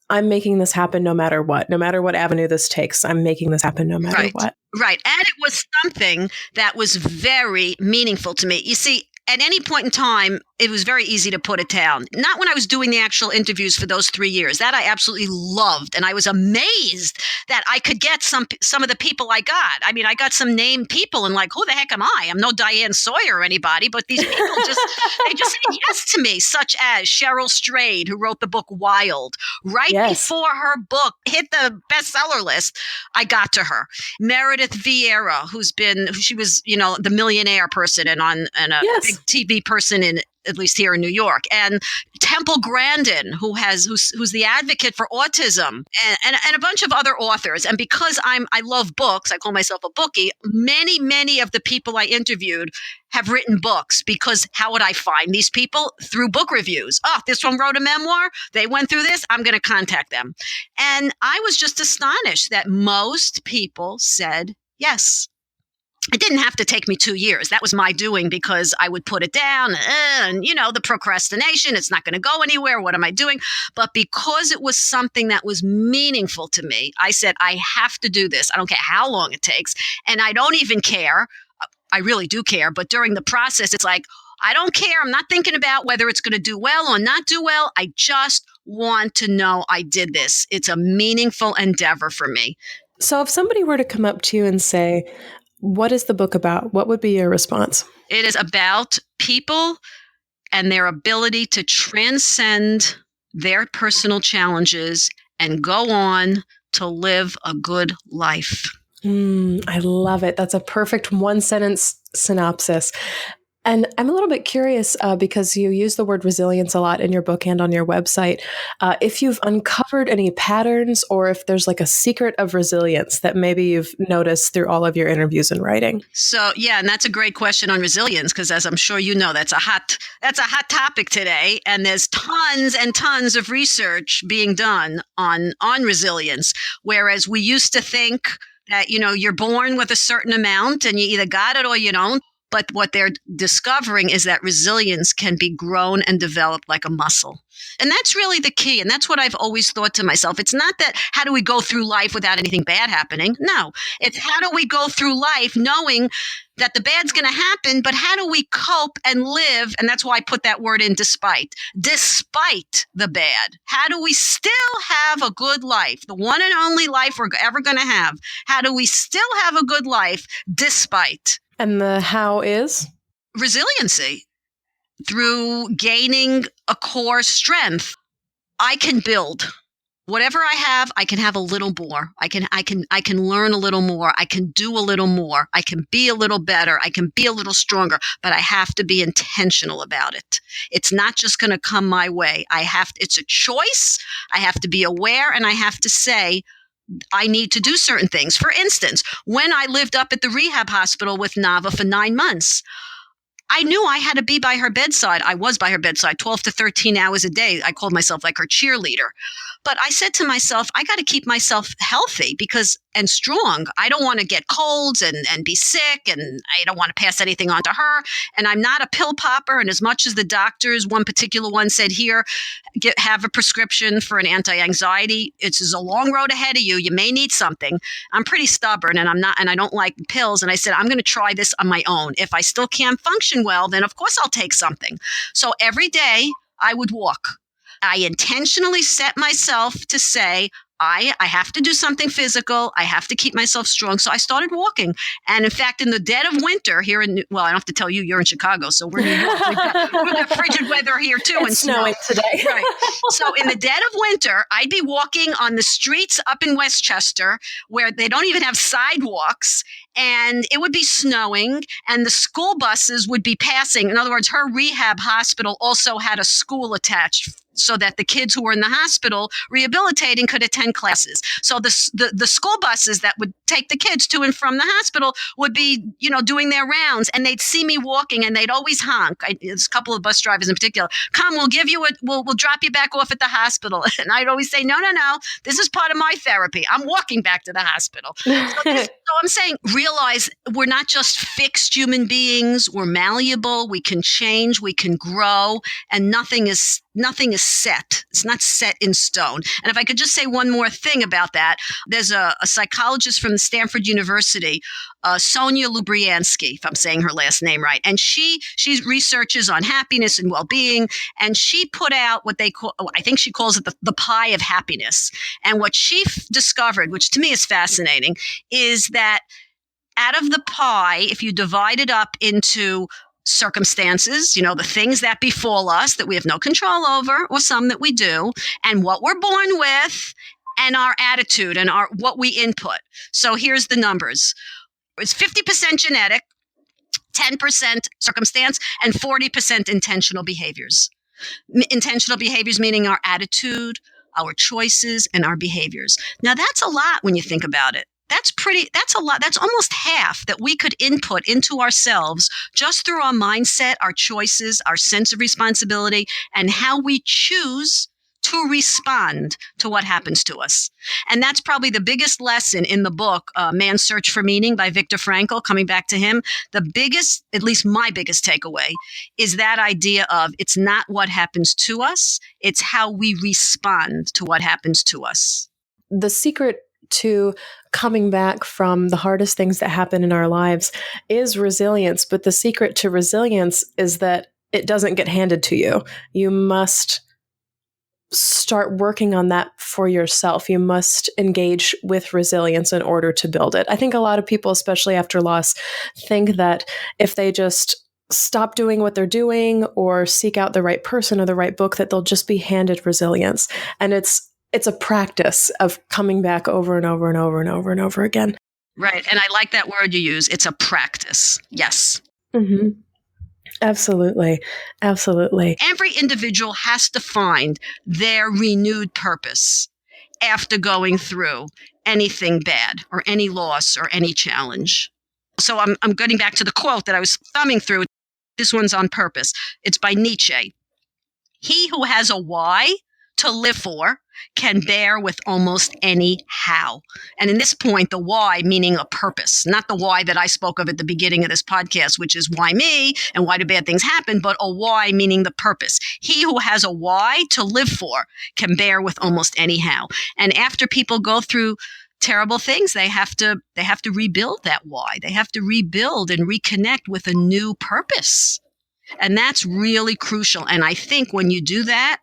I'm making this happen no matter what avenue this takes. I'm making this happen no matter what. Right. And it was something that was very meaningful to me. You see, at any point in time, it was very easy to put it down. Not when I was doing the actual interviews for those 3 years. That I absolutely loved. And I was amazed that I could get some of the people I got. I mean, I got some named people and like, who the heck am I? I'm no Diane Sawyer or anybody, but these people they just said yes to me, such as Cheryl Strayed, who wrote the book Wild. Before her book hit the bestseller list, I got to her. Meredith Vieira, she was, the millionaire person and a big TV person at least here in New York, and Temple Grandin, who's the advocate for autism, and a bunch of other authors. And because I love books, I call myself a bookie. Many of the people I interviewed have written books, because how would I find these people? Through book reviews. Oh, this one wrote a memoir. They went through this. I'm going to contact them. And I was just astonished that most people said yes. It didn't have to take me 2 years. That was my doing, because I would put it down and, the procrastination, it's not going to go anywhere. What am I doing? But because it was something that was meaningful to me, I said, I have to do this. I don't care how long it takes. And I don't even care. I really do care. But during the process, it's like, I don't care. I'm not thinking about whether it's going to do well or not do well. I just want to know I did this. It's a meaningful endeavor for me. So if somebody were to come up to you and say, what is the book about? What would be your response? It is about people and their ability to transcend their personal challenges and go on to live a good life. I love it. That's a perfect 1-sentence synopsis. And I'm a little bit curious because you use the word resilience a lot in your book and on your website. If you've uncovered any patterns or if there's like a secret of resilience that maybe you've noticed through all of your interviews and writing. So, yeah, and that's a great question on resilience because, as I'm sure you know, that's a hot topic today, and there's tons and tons of research being done on resilience. Whereas we used to think that you're born with a certain amount and you either got it or you don't. But what they're discovering is that resilience can be grown and developed like a muscle. And that's really the key. And that's what I've always thought to myself. It's not that how do we go through life without anything bad happening? No, it's how do we go through life knowing that the bad's going to happen, but how do we cope and live? And that's why I put that word in despite the bad. How do we still have a good life? The one and only life we're ever going to have. How do we still have a good life despite? And the how is? Resiliency. Through gaining a core strength. I can build. Whatever I have, I can have a little more. I can learn a little more. I can do a little more. I can be a little better. I can be a little stronger, but I have to be intentional about it. It's not just going to come my way. It's a choice. I have to be aware and I have to say, I need to do certain things. For instance, when I lived up at the rehab hospital with Nava for 9 months, I knew I had to be by her bedside. I was by her bedside 12 to 13 hours a day. I called myself like her cheerleader. But I said to myself, I got to keep myself healthy and strong. I don't want to get colds and be sick, and I don't want to pass anything on to her. And I'm not a pill popper. And as much as the doctors, one particular one said, here, have a prescription for an anti-anxiety. It's a long road ahead of you. You may need something. I'm pretty stubborn and I don't like pills. And I said, I'm going to try this on my own. If I still can't function well, then of course I'll take something. So every day I would walk. I intentionally set myself to say, I have to do something physical. I have to keep myself strong. So I started walking. And in fact, in the dead of winter here I don't have to tell you, you're in Chicago. So we're in New York. We've got frigid weather here too. It's snowing today. Right. So in the dead of winter, I'd be walking on the streets up in Westchester where they don't even have sidewalks. And it would be snowing and the school buses would be passing. In other words, her rehab hospital also had a school attached so that the kids who were in the hospital rehabilitating could attend classes. So the school buses that would take the kids to and from the hospital would be, doing their rounds, and they'd see me walking and they'd always honk. There's a couple of bus drivers in particular. Come, we'll drop you back off at the hospital. And I'd always say, no. This is part of my therapy. I'm walking back to the hospital. So I'm saying, realize we're not just fixed human beings. We're malleable. We can change. We can grow, and nothing is set. It's not set in stone. And if I could just say one more thing about that, there's a psychologist from Stanford University, Sonia Lubriansky, if I'm saying her last name right. And she researches on happiness and well-being. And she put out what they call, I think she calls it the pie of happiness. And what she discovered, which to me is fascinating, is that out of the pie, if you divide it up into circumstances, the things that befall us that we have no control over, or some that we do, and what we're born with, and our attitude and what we input. So here's the numbers. It's 50% genetic, 10% circumstance, and 40% intentional behaviors. Intentional behaviors meaning our attitude, our choices, and our behaviors. Now that's a lot when you think about it. That's a lot. That's almost half that we could input into ourselves just through our mindset, our choices, our sense of responsibility, and how we choose to respond to what happens to us. And that's probably the biggest lesson in the book, Man's Search for Meaning by Viktor Frankl, coming back to him. The biggest, at least my biggest takeaway, is that idea of it's not what happens to us, it's how we respond to what happens to us. The secret to coming back from the hardest things that happen in our lives is resilience. But the secret to resilience is that it doesn't get handed to you. You must start working on that for yourself. You must engage with resilience in order to build it. I think a lot of people, especially after loss, think that if they just stop doing what they're doing or seek out the right person or the right book, that they'll just be handed resilience. And it's a practice of coming back over and over and over and over and over again. Right. And I like that word you use. It's a practice. Yes. Mm-hmm. Absolutely. Absolutely. Every individual has to find their renewed purpose after going through anything bad or any loss or any challenge. So I'm getting back to the quote that I was thumbing through. This one's on purpose. It's by Nietzsche. He who has a why to live for can bear with almost any how. And in this point, the why meaning a purpose, not the why that I spoke of at the beginning of this podcast, which is why me and why do bad things happen, but a why meaning the purpose. He who has a why to live for can bear with almost any how. And after people go through terrible things, they have to rebuild that why. They have to rebuild and reconnect with a new purpose. And that's really crucial. And I think when you do that,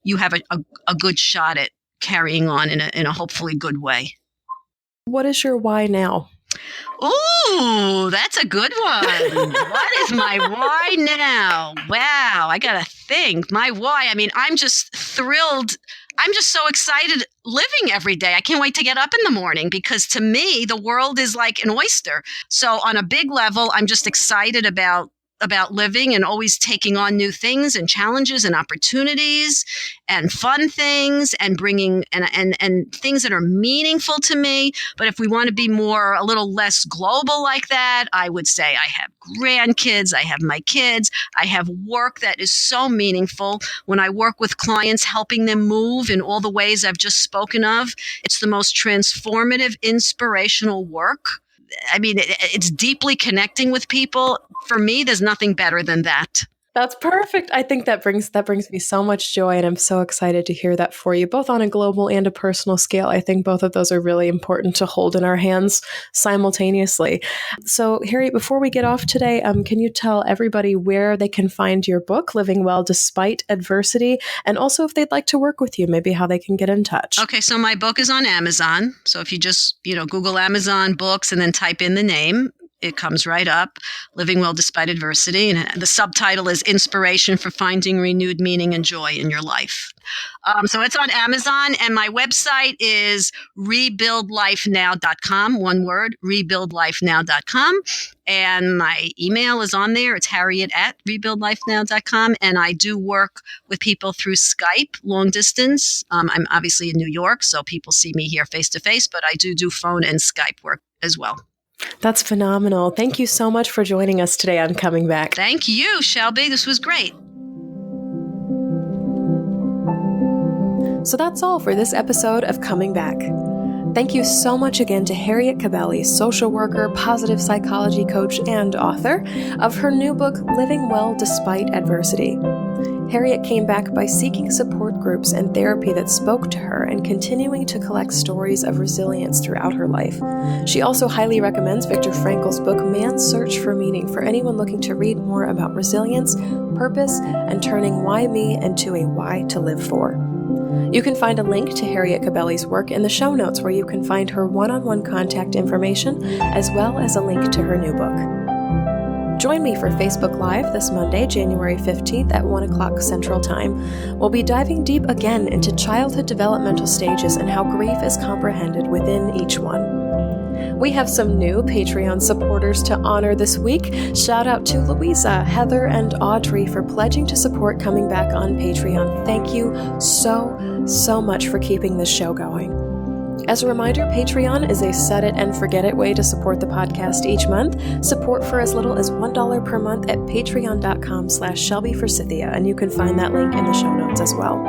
you have a good shot at carrying on in a hopefully good way. What is your why now? Ooh, that's a good one. What is my why now? Wow, I got to think. My why, I mean, I'm just thrilled. I'm just so excited living every day. I can't wait to get up in the morning because to me, the world is like an oyster. So on a big level, I'm just excited about living and always taking on new things and challenges and opportunities and fun things and bringing and things that are meaningful to me. But if we want to be a little less global like that, I would say I have grandkids, I have my kids, I have work that is so meaningful. When I work with clients, helping them move in all the ways I've just spoken of, it's the most transformative, inspirational work. I mean, it's deeply connecting with people. For me, there's nothing better than that. That's perfect. I think that brings me so much joy, and I'm so excited to hear that for you, both on a global and a personal scale. I think both of those are really important to hold in our hands simultaneously. So, Harriet, before we get off today, can you tell everybody where they can find your book, Living Well Despite Adversity, and also if they'd like to work with you, maybe how they can get in touch? Okay, so my book is on Amazon. So if you just, Google Amazon books and then type in the name, it comes right up, Living Well Despite Adversity. And the subtitle is Inspiration for Finding Renewed Meaning and Joy in Your Life. So it's on Amazon, and my website is rebuildlifenow.com, one word, rebuildlifenow.com. And my email is on there. It's harriet@rebuildlifenow.com. And I do work with people through Skype, long distance. I'm obviously in New York, so people see me here face to face, but I do phone and Skype work as well. That's phenomenal. Thank you so much for joining us today on Coming Back. Thank you, Shelby. This was great. So that's all for this episode of Coming Back. Thank you so much again to Harriet Cabelly, social worker, positive psychology coach, and author of her new book, Living Well Despite Adversity. Harriet came back by seeking support groups and therapy that spoke to her and continuing to collect stories of resilience throughout her life. She also highly recommends Viktor Frankl's book, Man's Search for Meaning, for anyone looking to read more about resilience, purpose, and turning why me into a why to live for. You can find a link to Harriet Cabelly's work in the show notes, where you can find her one-on-one contact information, as well as a link to her new book. Join me for Facebook Live this Monday, January 15th at 1 o'clock Central Time. We'll be diving deep again into childhood developmental stages and how grief is comprehended within each one. We have some new Patreon supporters to honor this week. Shout out to Louisa, Heather, and Audrey for pledging to support Coming Back on Patreon. Thank you so much for keeping this show going. As a reminder, Patreon is a set it and forget it way to support the podcast each month. Support for as little as $1 per month at patreon.com/ShelbyForsythia, and you can find that link in the show notes as well.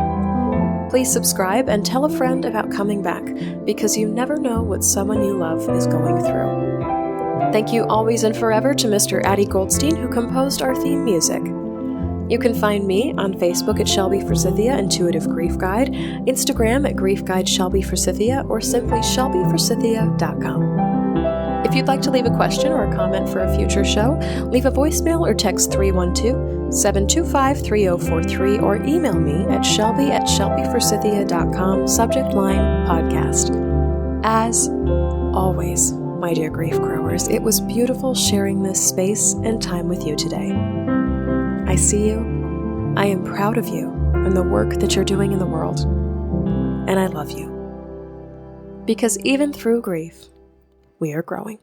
Please subscribe and tell a friend about Coming Back, because you never know what someone you love is going through. Thank you always and forever to Mr. Addie Goldstein, who composed our theme music. You can find me on Facebook at Shelby Forsythia Intuitive Grief Guide, Instagram at Grief Guide Shelby Forsythia, or simply shelbyforsythia.com. If you'd like to leave a question or a comment for a future show, leave a voicemail or text 312-725-3043, or email me at shelby@shelbyforsythia.com, subject line podcast. As always, my dear grief growers, it was beautiful sharing this space and time with you today. I see you, I am proud of you and the work that you're doing in the world, and I love you. Because even through grief, we are growing.